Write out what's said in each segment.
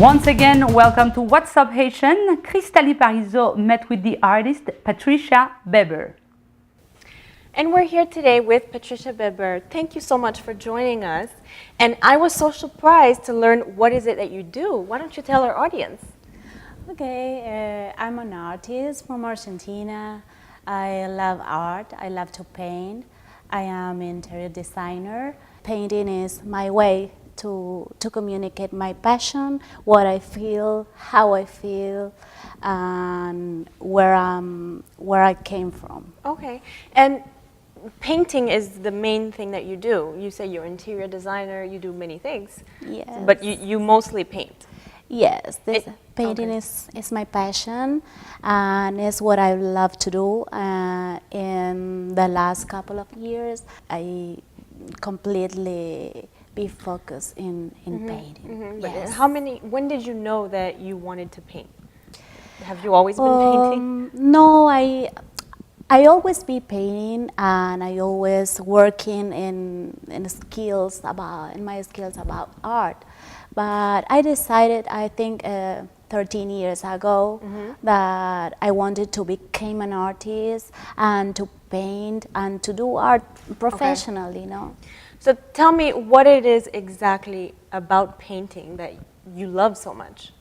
Once again, welcome to What's Up Haitian. Christalie Parisot met with the artist Patricia Adelson. And we're here today with Patricia Adelson. Thank you so much for joining us. And I was so surprised to learn what is it that you do. Why don't you tell our audience? Okay, I'm an artist from Argentina. I love art. I love to paint. I am an interior designer. Painting is my way to communicate my passion, what I feel, how I feel, and where I came from. Okay. And painting is the main thing that you do. You say you're an interior designer, you do many things. Yes. But you mostly paint. Yes, painting is my passion, and it's what I love to do. In the last couple of years, I completely be focused in painting. Yes. When did you know that you wanted to paint? Have you always been painting? No, I always be painting, and I always working in my skills about art. But I decided, I think 13 years ago, that I wanted to become an artist and to paint and to do art professionally, you know. So tell me what it is exactly about painting that you love so much.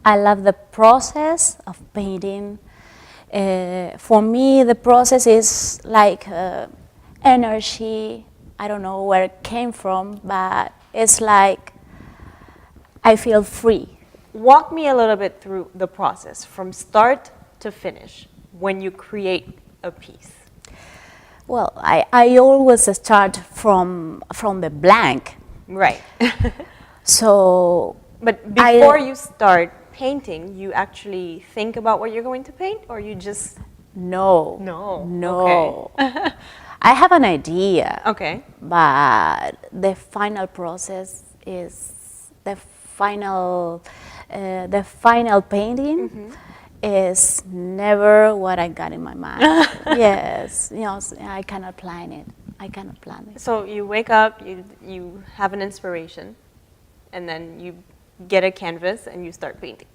I love the process of painting. For me, the process is like energy. I don't know where it came from, but it's like I feel free. Walk me a little bit through the process from start to finish when you create a piece. Well, I always start from the blank. Right. So, but before you start painting, you actually think about what you're going to paint, or you just... No. Okay. I have an idea. Okay. But the final process is the final painting. Is never what I got in my mind. Yes, you know, I cannot plan it. So you wake up, you have an inspiration, and then you get a canvas and you start painting.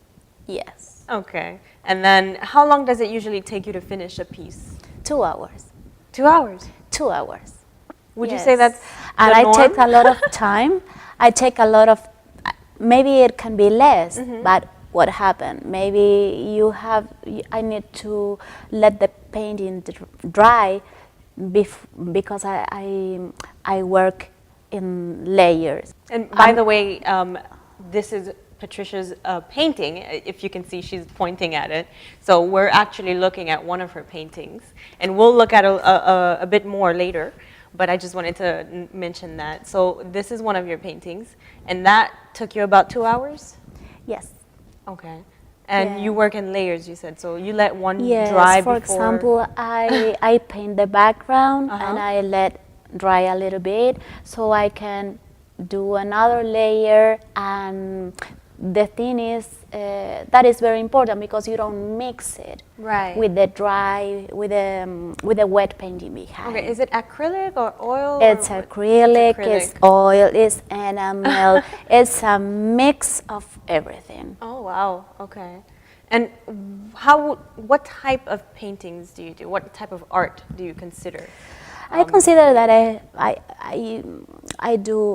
Yes. Okay. And then how long does it usually take you to finish a piece? 2 hours. 2 hours? 2 hours. Would you say that's and the norm? I take a lot of time. Maybe it can be less, but what happened? Maybe I need to let the painting dry because I work in layers. And by the way, this is Patricia's painting. If you can see, she's pointing at it. So we're actually looking at one of her paintings, and we'll look at a bit more later. But I just wanted to mention that. So this is one of your paintings, and that took you about 2 hours? Yes. Okay. And you work in layers, you said. So you let one dry Yes, for before... example, I paint the background and I let dry a little bit so I can do another layer. And the thing is, that is very important because you don't mix it with the dry, with the wet painting behind. Okay, is it acrylic or oil? It's acrylic, it's oil, it's enamel, it's a mix of everything. Oh, wow, okay. And what type of paintings do you do? What type of art do you consider? I consider that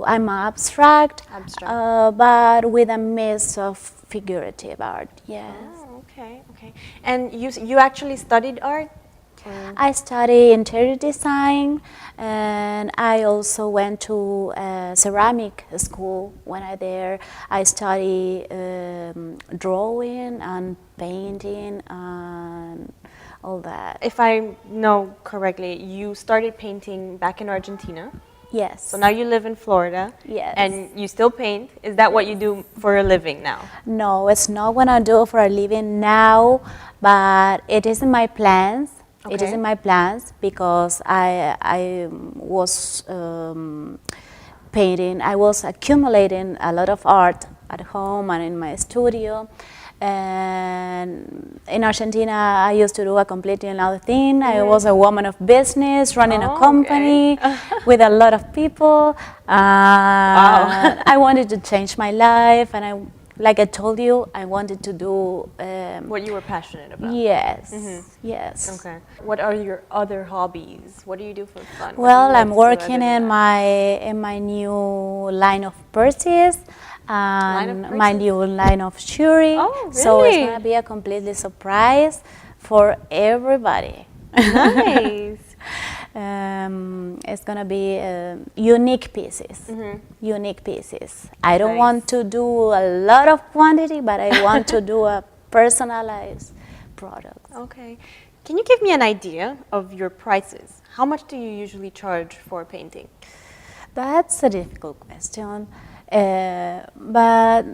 I'm abstract, but with a mix of figurative art, yes. Oh, okay. And you actually studied art? I studied interior design, and I also went to ceramic school. When I studied drawing and painting and all that. If I know correctly, you started painting back in Argentina. Yes. So now you live in Florida. Yes. And you still paint. Is that what you do for a living now? No, it's not what I do for a living now, but it is in my plans. Okay. It is in my plans because I was painting. I was accumulating a lot of art at home and in my studio. And in Argentina, I used to do a completely another thing. I was a woman of business, running a company with a lot of people. Wow. I wanted to change my life, and like I told you, I wanted to do. What you were passionate about. Yes, yes. Okay. What are your other hobbies? What do you do for fun? What do Well, you like I'm to do working other than in my new line of purses Line of and my purses? new line of jewelry. Oh, So it's really? gonna be a completely surprise for everybody. Nice. It's gonna be unique pieces. Unique pieces. I don't Nice. want to do a lot of quantity, but I want to do a personalized product. Okay. Can you give me an idea of your prices? How much do you usually charge for a painting? That's a difficult question, but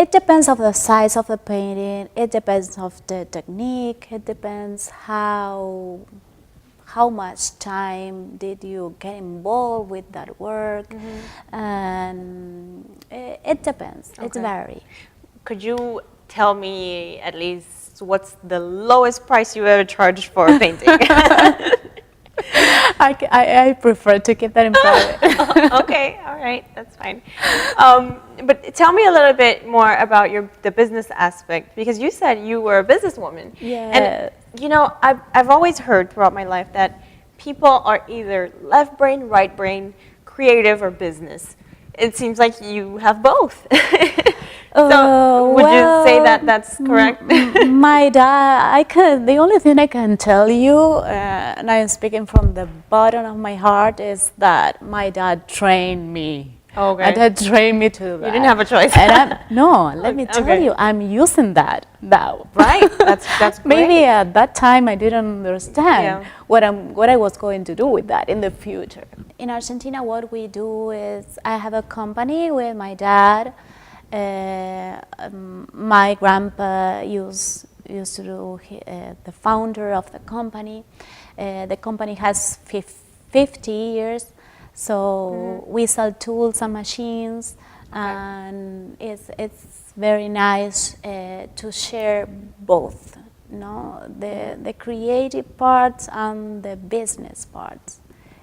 it depends of the size of the painting. It depends of the technique. It depends how much time did you get involved with that work, and it depends. It's Okay. vary. Could you tell me at least what's the lowest price you ever charged for a painting? I prefer to keep that in private. Okay, all right, that's fine. But tell me a little bit more about the business aspect, because you said you were a businesswoman. Yes. And you know, I've always heard throughout my life that people are either left brain, right brain, creative, or business. It seems like you have both. So would you say that that's correct? My dad, the only thing I can tell you, and I'm speaking from the bottom of my heart, is that my dad trained me. Okay. My dad trained me to do that. You didn't have a choice. And no, let me tell Okay. you, I'm using that now. Right, that's great. Maybe at that time I didn't understand Yeah. what I was going to do with that in the future. In Argentina, what we do is I have a company with my dad. My grandpa used to do the founder of the company. The company has 50 years, so we sell tools and machines, and it's very nice to share both, the creative parts and the business parts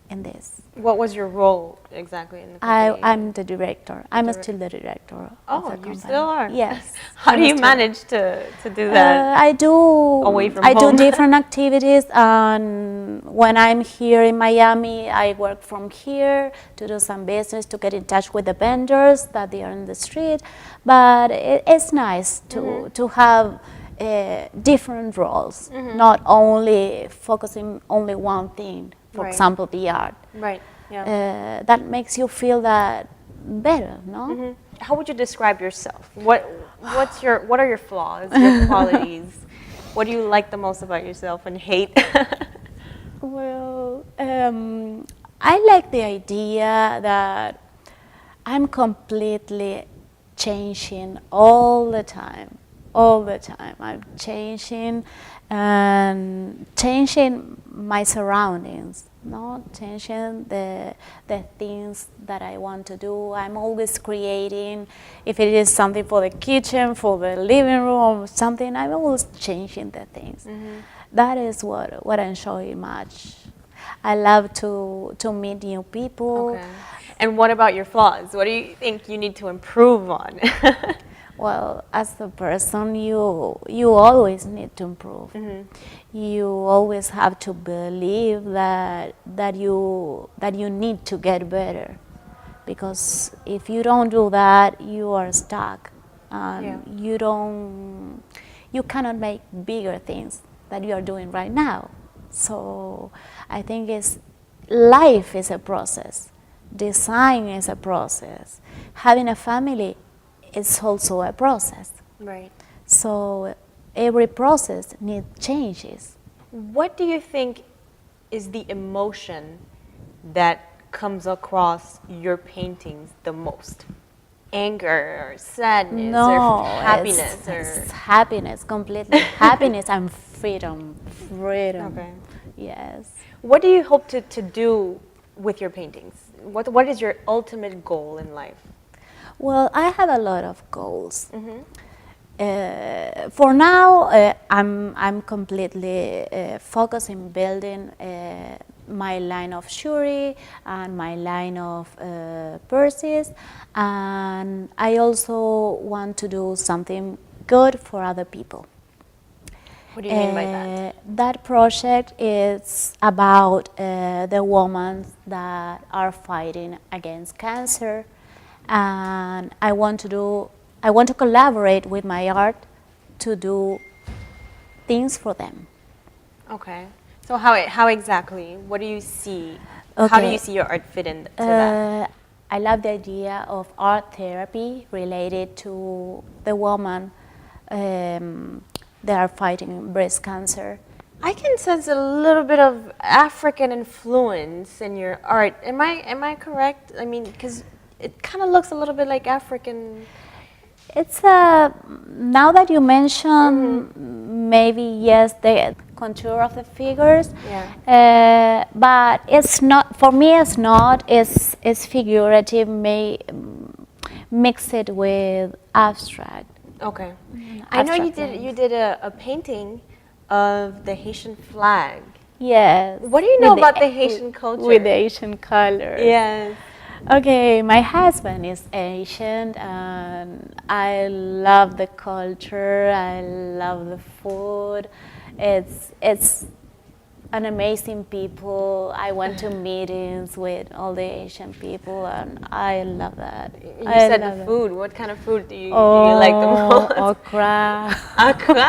in this. What was your role exactly in the company? I'm the director. I'm still the director of the Oh, company. you still are? Yes. How do you manage to do that? I do. Away from I do home? different activities, and when I'm here in Miami, I work from here to do some business, to get in touch with the vendors that they are in the street. But it's nice to have different roles, not only focusing only one thing. For Right. example, the art. Right, yeah. That makes you feel that better, no? How would you describe yourself? What are your flaws, your qualities? What do you like the most about yourself and hate? Well, I like the idea that I'm completely changing all the time. All the time. I'm changing and changing my surroundings, changing the things that I want to do. I'm always creating. If it is something for the kitchen, for the living room, something, I'm always changing the things. That is what I enjoy much. I love to meet new people. Okay. And what about your flaws? What do you think you need to improve on? Well, as a person, you always need to improve. You always have to believe that you need to get better, because if you don't do that, you are stuck, and you cannot make bigger things that you are doing right now. So I think life is a process, design is a process, having a family is also a process. Right. So every process needs changes. What do you think is the emotion that comes across your paintings the most? Anger or sadness or happiness? It's happiness, completely. Happiness and freedom. Okay. Yes. What do you hope to do with your paintings? What is your ultimate goal in life? Well, I have a lot of goals. For now, I'm completely focused in building my line of jewelry and my line of purses, and I also want to do something good for other people. What do you mean by that? That project is about the women that are fighting against cancer, and I want to collaborate with my art to do things for them. Okay. So how exactly? What do you see? How do Okay. you see your art fit into that? I love the idea of art therapy related to the woman that are fighting breast cancer. I can sense a little bit of African influence in your art. Am I correct? I mean, because it kind of looks a little bit like African. It's now that you mention, maybe yes, the contour of the figures. Yeah. But it's not for me. It's not. It's figurative. Mix it with abstract. Okay. I know Abstract you did a painting of the Haitian flag. Yes. What do you know about the Haitian culture? With the Asian colors. Yes. Okay, my husband is Asian, and I love the culture. I love the food. It's an amazing people. I went to meetings with all the Asian people, and I love that. You said the food. What kind of food do you like the most? Okra. Accra.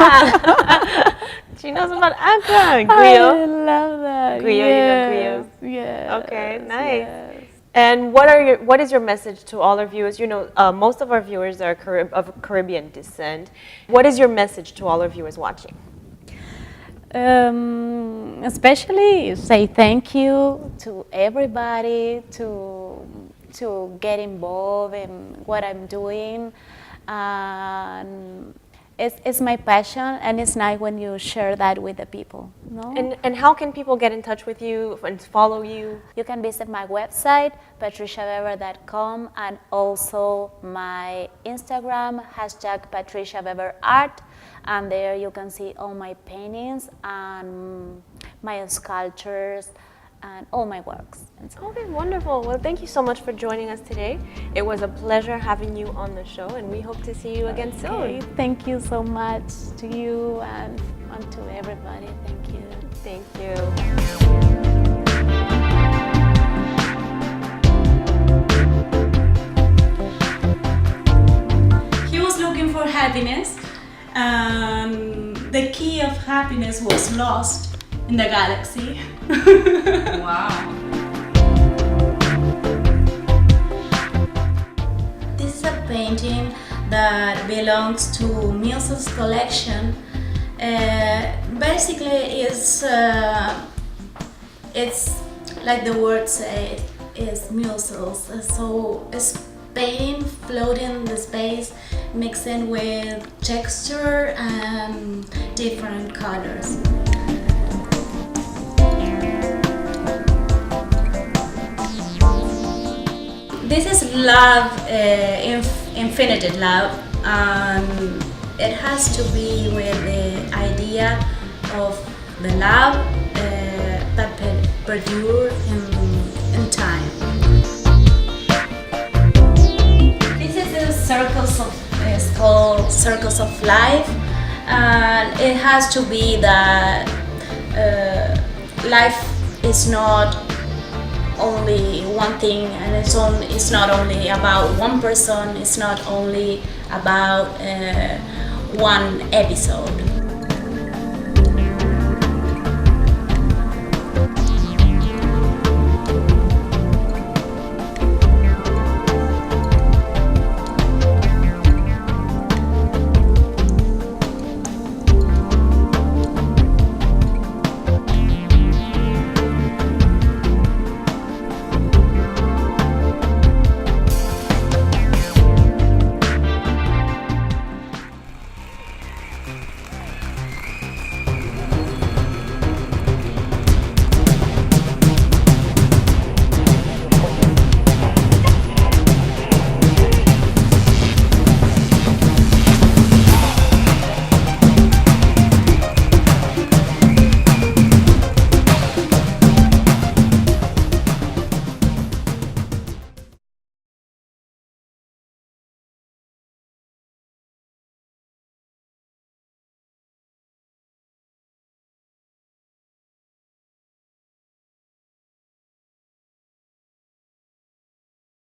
She knows about Accra. I Griot. love that. Griot, yes. you know griot? Yes. Okay, nice. Yes. And what is your message to all our viewers? You know, most of our viewers are of Caribbean descent. What is your message to all our viewers watching? Especially say thank you to everybody to get involved in what I'm doing. And it's my passion, and it's nice when you share that with the people. No? And how can people get in touch with you and follow you? You can visit my website, patriciaweber.com, and also my Instagram, #PatriciaWeberArt, and there you can see all my paintings and my sculptures and all my works. Okay, wonderful. Well, thank you so much for joining us today. It was a pleasure having you on the show, and we hope to see you again Okay, soon. thank you so much to you and to everybody. Thank you. Thank you. He was looking for happiness, and the key of happiness was lost in the galaxy. Wow. This is a painting that belongs to Muse's collection. Basically, it's like the word say, is Muse's. So it's painting floating in the space, mixing with texture and different colors. This is love, infinite love, and it has to be with the idea of the love that perdure in time. This is the circles of, it's called Circles of Life, and it has to be that life is not only one thing, and it's not only about one person, it's not only about one episode.